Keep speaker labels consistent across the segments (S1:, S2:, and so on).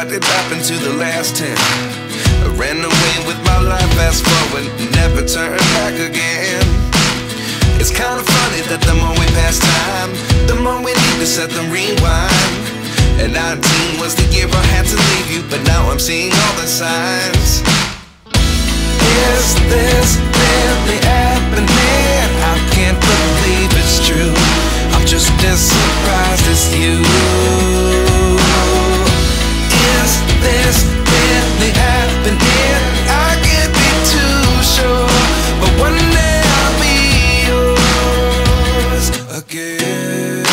S1: what did happen to the last 10? I ran away with my life, fast forward, never turn back again. It's kind of funny that the more we pass time, the more we need to set them rewind. And 19 was the year I had to leave you, but now I'm seeing all the signs. Is this really happening? I can't believe it's true. I'm just as surprised as you. Is this really happening? I can't be too sure, but one day I'll be yours again.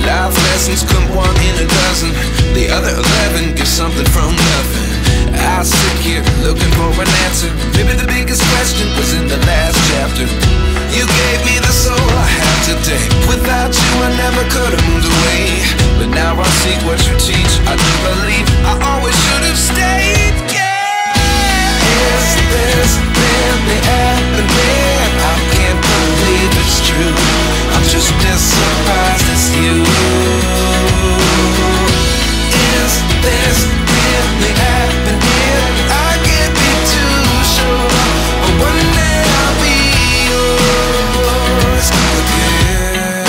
S1: Life lessons come one in a dozen, the other 11 get something from nothing. I sit here looking for an answer. Maybe the biggest question was in the last chapter. You gave me the soul I have today. Without you I never could have moved away. But now I see what you teach. I do believe I always should have stayed. Yeah. Is this really happening? I can't believe it's true. I'm just as surprised as you. Is this really happening? I can't be too sure, but one day I'll be yours again.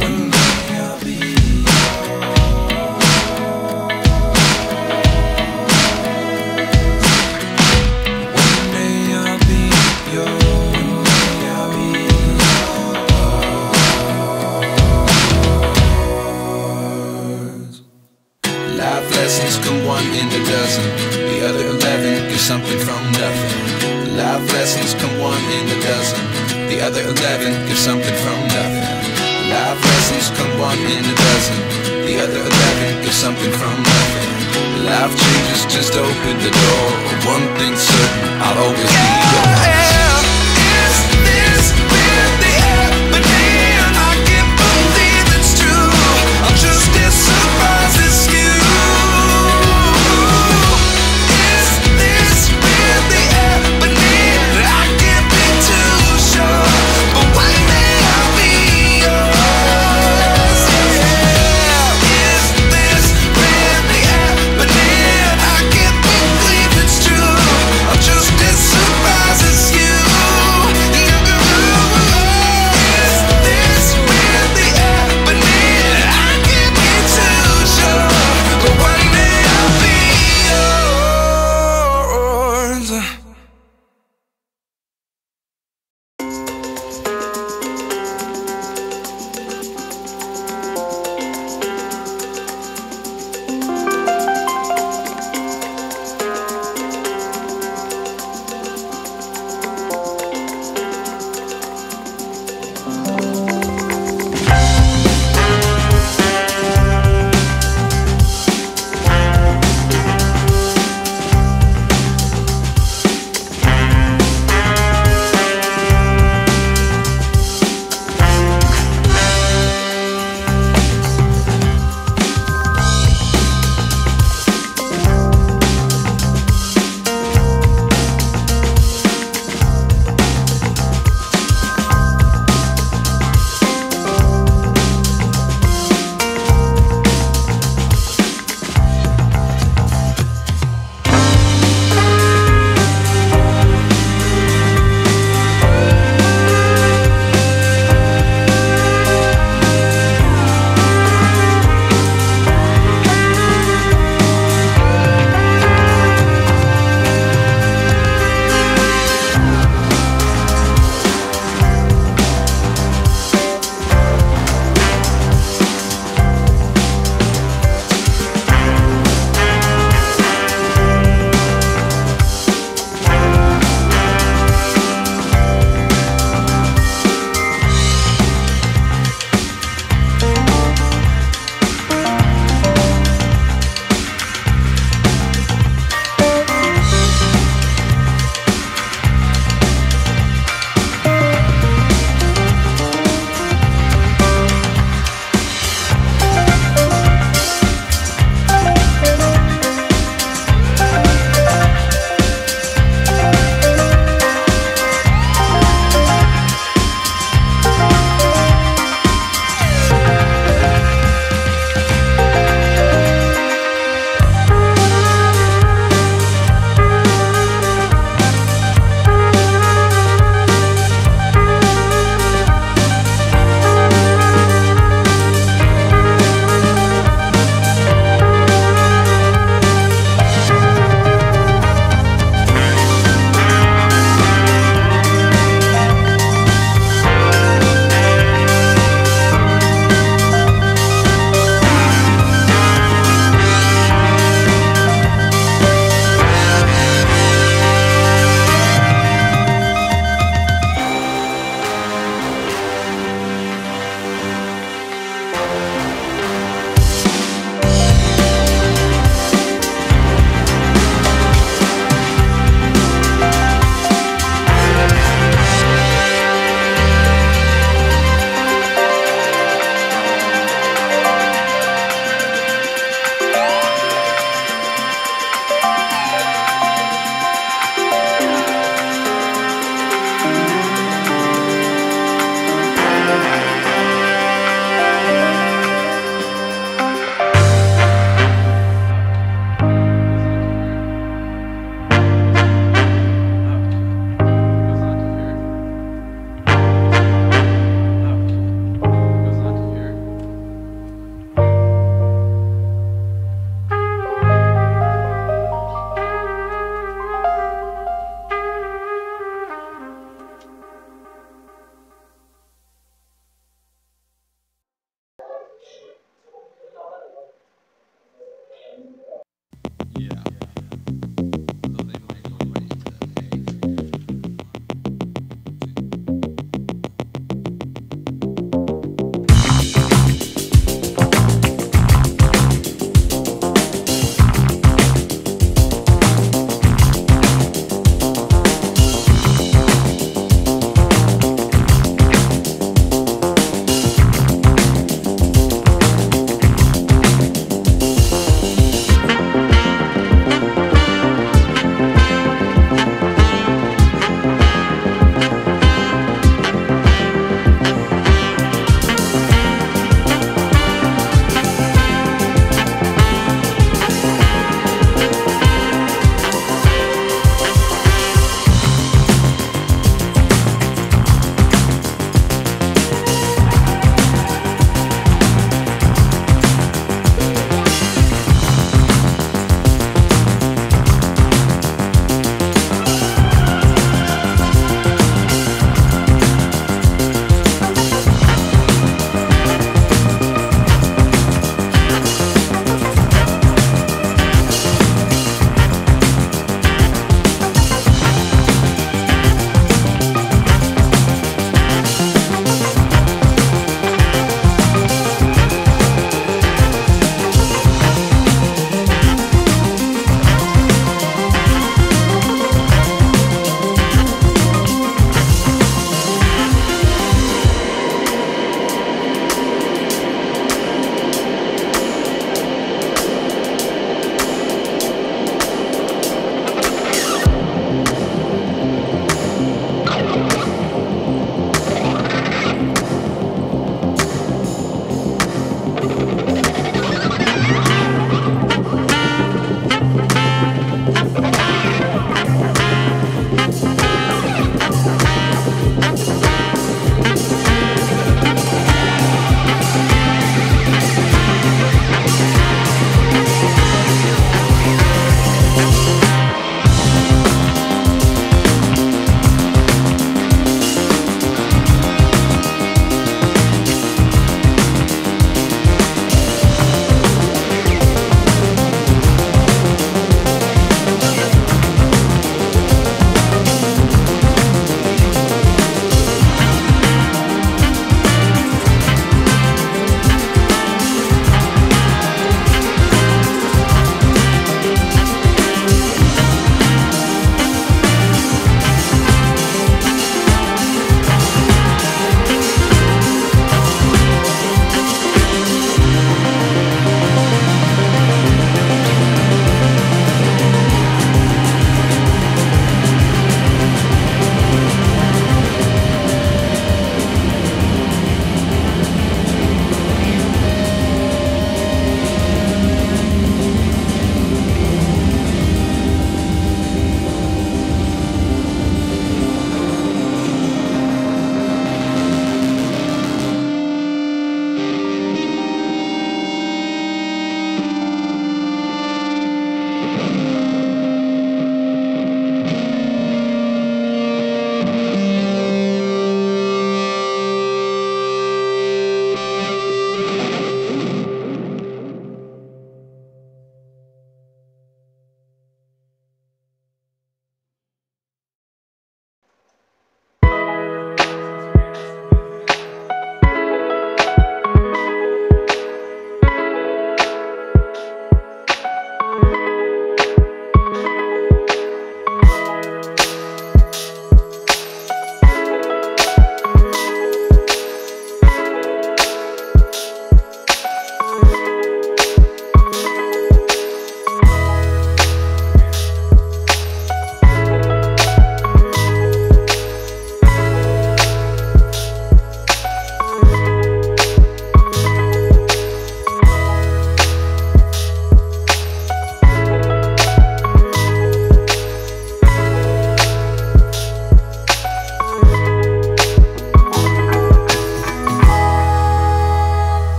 S1: One day I'll be yours. One day I'll be yours. One day I'll be yours. Life lessons come one in a dozen, the other 11 get something from nothing. Life lessons come one in a dozen, the other 11 get something from nothing. Life lessons come one in a dozen, the other 11 get something from nothing. Life changes just open the door. One thing's certain, I'll always be yours.